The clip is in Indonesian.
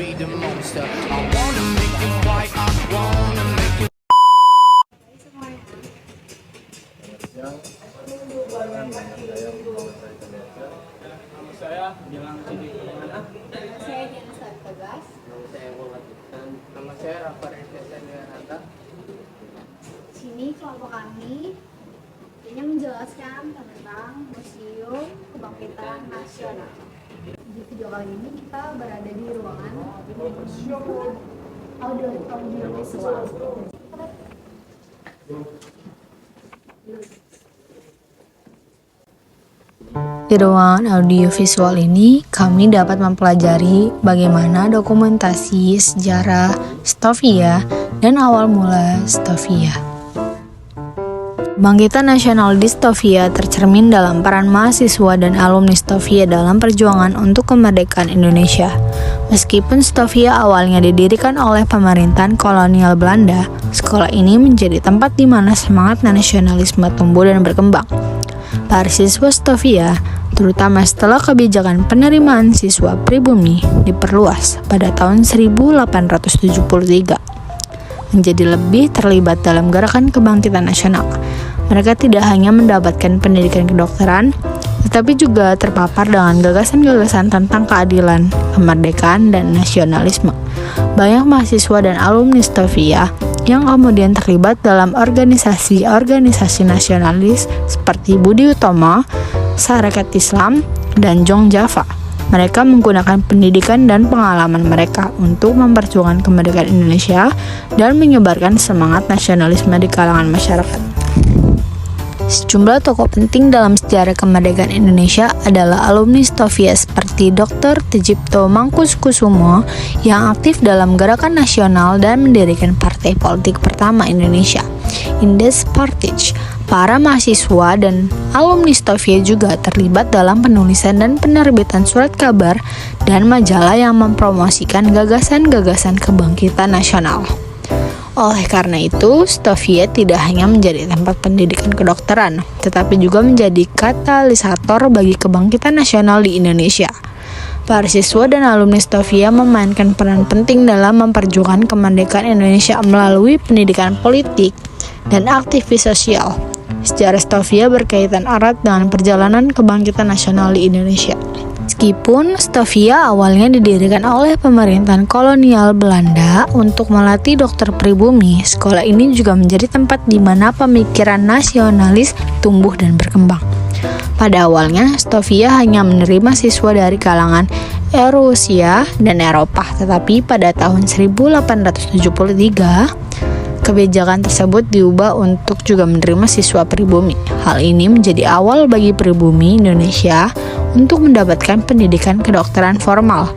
be the monster. I wanna make it white, I wanna make it. Saya bilang sini kemana? Saya Diana Tegas. Saya Muhammad. Dan nama saya Rafael Dewananta. Sini kelompok kami ini menjelaskan tentang Museum Kebangkitan Nasional. Di video kali ini kita berada di ruangan audiovisual. Di ruangan audiovisual ini, kami dapat mempelajari bagaimana dokumentasi sejarah Stovia dan awal mula Stovia. Kebangkitan nasional di Stovia tercermin dalam peran mahasiswa dan alumni Stovia dalam perjuangan untuk kemerdekaan Indonesia. Meskipun Stovia awalnya didirikan oleh pemerintahan kolonial Belanda, sekolah ini menjadi tempat di mana semangat nasionalisme tumbuh dan berkembang. Para siswa Stovia, terutama setelah kebijakan penerimaan siswa pribumi diperluas pada tahun 1873, menjadi lebih terlibat dalam gerakan kebangkitan nasional. Mereka tidak hanya mendapatkan pendidikan kedokteran, tetapi juga terpapar dengan gagasan-gagasan tentang keadilan, kemerdekaan, dan nasionalisme. Banyak mahasiswa dan alumni Stovia yang kemudian terlibat dalam organisasi-organisasi nasionalis seperti Budi Utomo, Sarekat Islam, dan Jong Java. Mereka menggunakan pendidikan dan pengalaman mereka untuk memperjuangkan kemerdekaan Indonesia dan menyebarkan semangat nasionalisme di kalangan masyarakat. Sejumlah tokoh penting dalam sejarah kemerdekaan Indonesia adalah alumni Stovia seperti Dr. Tejipto Mangkuskusumo yang aktif dalam gerakan nasional dan mendirikan partai politik pertama Indonesia, Indes Partij. Para mahasiswa dan alumni Stovia juga terlibat dalam penulisan dan penerbitan surat kabar dan majalah yang mempromosikan gagasan-gagasan kebangkitan nasional. Oleh karena itu, Stovia tidak hanya menjadi tempat pendidikan kedokteran, tetapi juga menjadi katalisator bagi kebangkitan nasional di Indonesia. Para siswa dan alumni Stovia memainkan peran penting dalam memperjuangkan kemerdekaan Indonesia melalui pendidikan politik dan aktivis sosial. Sejarah Stovia berkaitan erat dengan perjalanan kebangkitan nasional di Indonesia. Meskipun Stovia awalnya didirikan oleh pemerintahan kolonial Belanda untuk melatih dokter pribumi, sekolah ini juga menjadi tempat di mana pemikiran nasionalis tumbuh dan berkembang. Pada awalnya, Stovia hanya menerima siswa dari kalangan Eurasia dan Eropa, tetapi pada tahun 1873, kebijakan tersebut diubah untuk juga menerima siswa pribumi. Hal ini menjadi awal bagi pribumi Indonesia untuk mendapatkan pendidikan kedokteran formal.